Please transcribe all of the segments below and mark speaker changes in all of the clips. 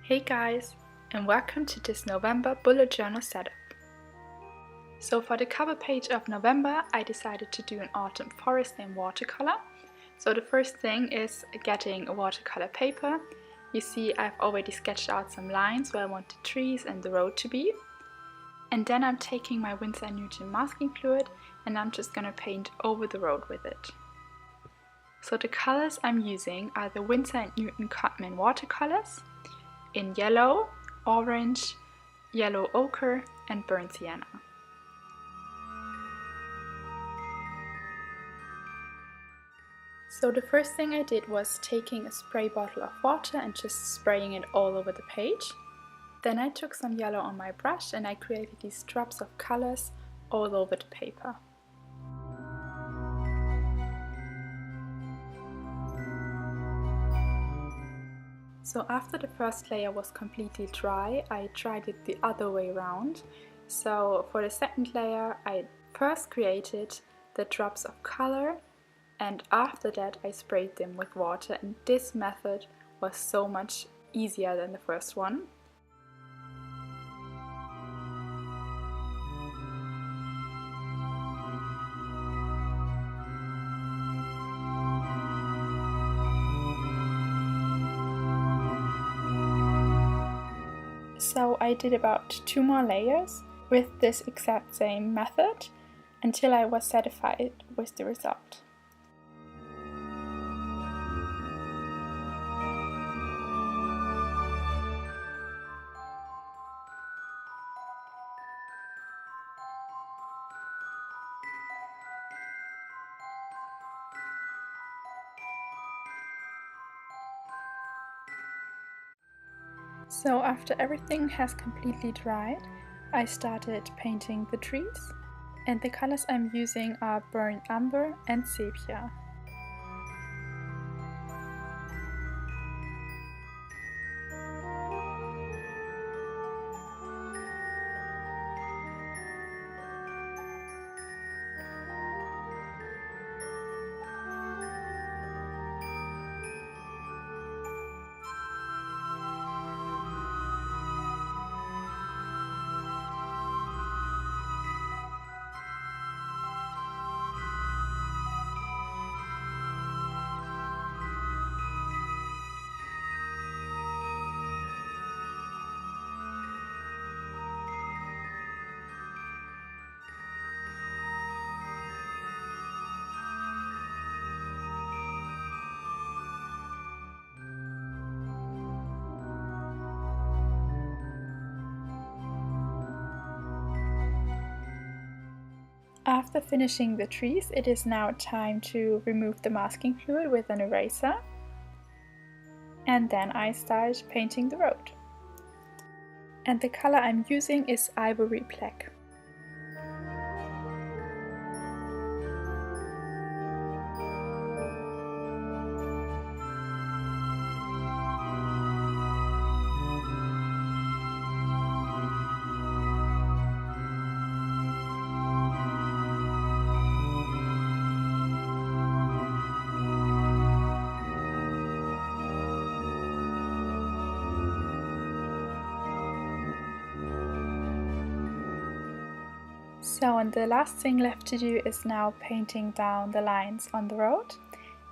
Speaker 1: Hey guys, and welcome to this November bullet journal setup. So for the cover page of November, I decided to do an autumn forest in watercolor. So the first thing is getting a watercolor paper. You see I've already sketched out some lines where I want the trees and the road to be. And then I'm taking my Winsor & Newton masking fluid and I'm just gonna paint over the road with it. So the colors I'm using are the Winsor & Newton Cotman watercolors in yellow, orange, yellow ochre and burnt sienna. So the first thing I did was taking a spray bottle of water and just spraying it all over the page. Then I took some yellow on my brush and I created these drops of colors all over the paper. So after the first layer was completely dry, I tried it the other way around. So for the second layer, I first created the drops of color and after that I sprayed them with water, and this method was so much easier than the first one. So I did about 2 more layers with this exact same method until I was satisfied with the result. So after everything has completely dried, I started painting the trees, and the colors I'm using are burnt umber and sepia. After finishing the trees, it is now time to remove the masking fluid with an eraser. And then I start painting the road. And the color I'm using is ivory black. So and the last thing left to do is now painting down the lines on the road,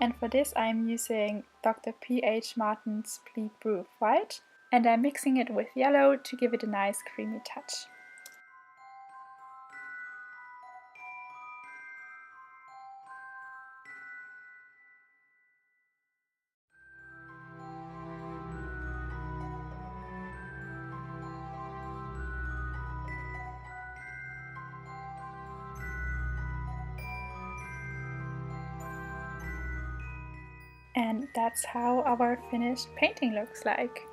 Speaker 1: and for this I'm using Dr. P.H. Martin's Bleed Proof White, and I'm mixing it with yellow to give it a nice creamy touch. And that's how our finished painting looks like.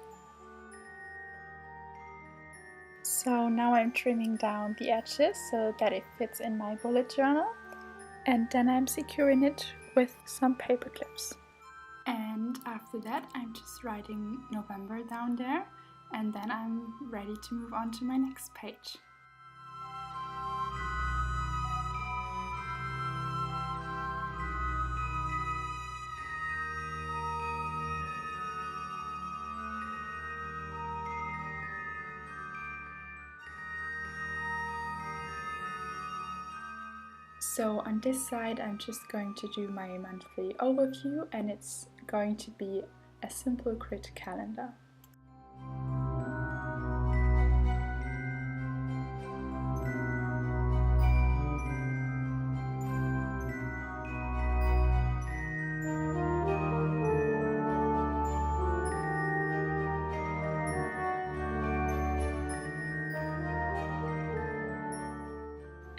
Speaker 1: So now I'm trimming down the edges so that it fits in my bullet journal, and then I'm securing it with some paper clips. And after that I'm just writing November down there, and then I'm ready to move on to my next page. So on this side I'm just going to do my monthly overview, and it's going to be a simple grid calendar.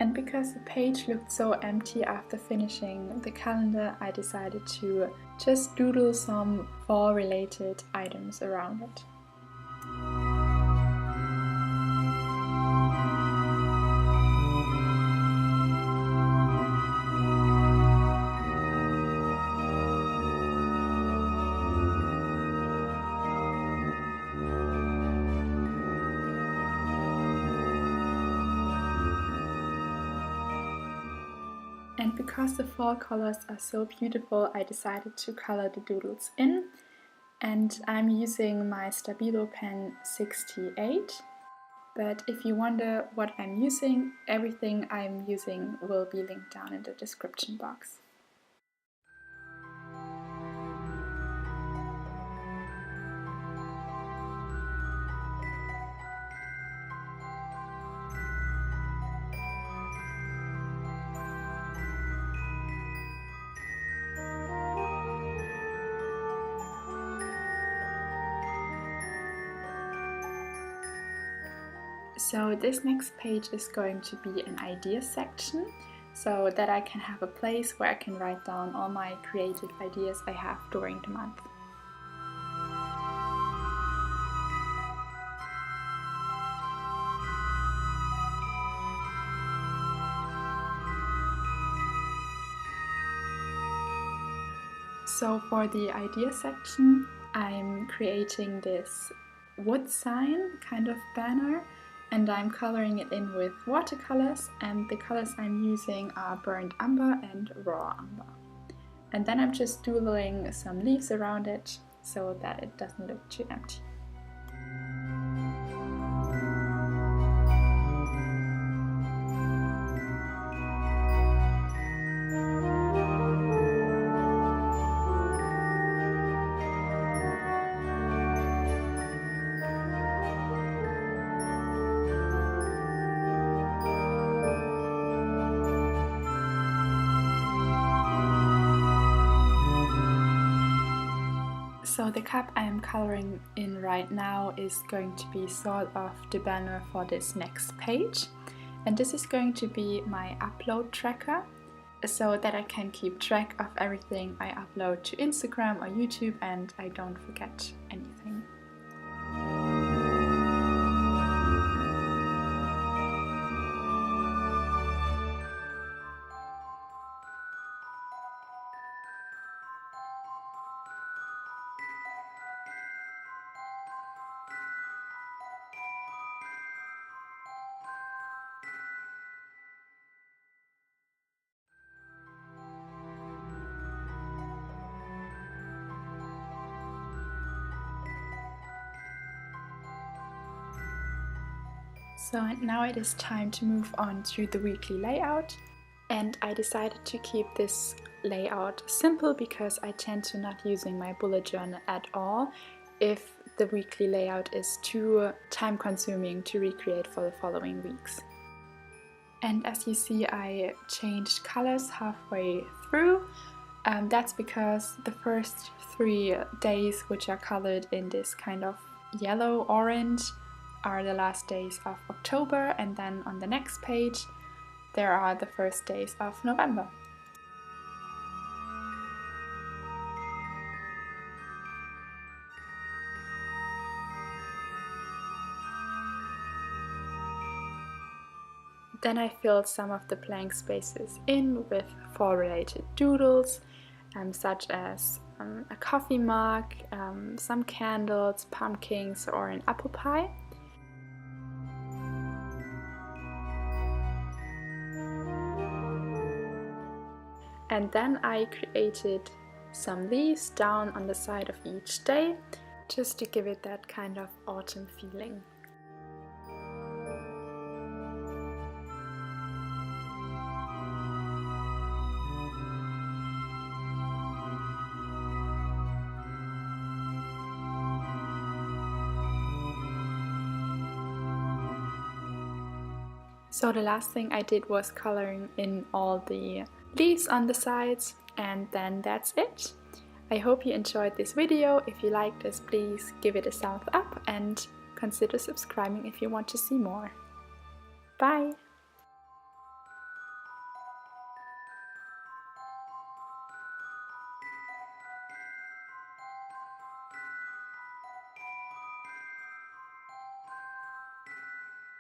Speaker 1: And because the page looked so empty after finishing the calendar, I decided to just doodle some fall related items around it. And because the fall colors are so beautiful, I decided to color the doodles in, and I'm using my Stabilo pen 68. But if you wonder what I'm using, everything I'm using will be linked down in the description box. So this next page is going to be an idea section, so that I can have a place where I can write down all my creative ideas I have during the month. So for the idea section, I'm creating this wood sign kind of banner, and I'm coloring it in with watercolors, and the colors I'm using are burnt umber and raw umber. And then I'm just doodling some leaves around it so that it doesn't look too empty. So the cup I am coloring in right now is going to be sort of the banner for this next page, and this is going to be my upload tracker, so that I can keep track of everything I upload to Instagram or YouTube and I don't forget anything. So now it is time to move on to the weekly layout, and I decided to keep this layout simple because I tend to not using my bullet journal at all if the weekly layout is too time consuming to recreate for the following weeks. And as you see, I changed colors halfway through. That's because the first 3 days, which are colored in this kind of yellow-orange, are the last days of October, and then on the next page there are the first days of November. Then I filled some of the blank spaces in with fall-related doodles, such as a coffee mug, some candles, pumpkins, or an apple pie. And then I created some leaves down on the side of each day, just to give it that kind of autumn feeling. So the last thing I did was coloring in all the leaves on the sides, and then that's it. I hope you enjoyed this video. If you liked this, please give it a thumbs up and consider subscribing if you want to see more. Bye!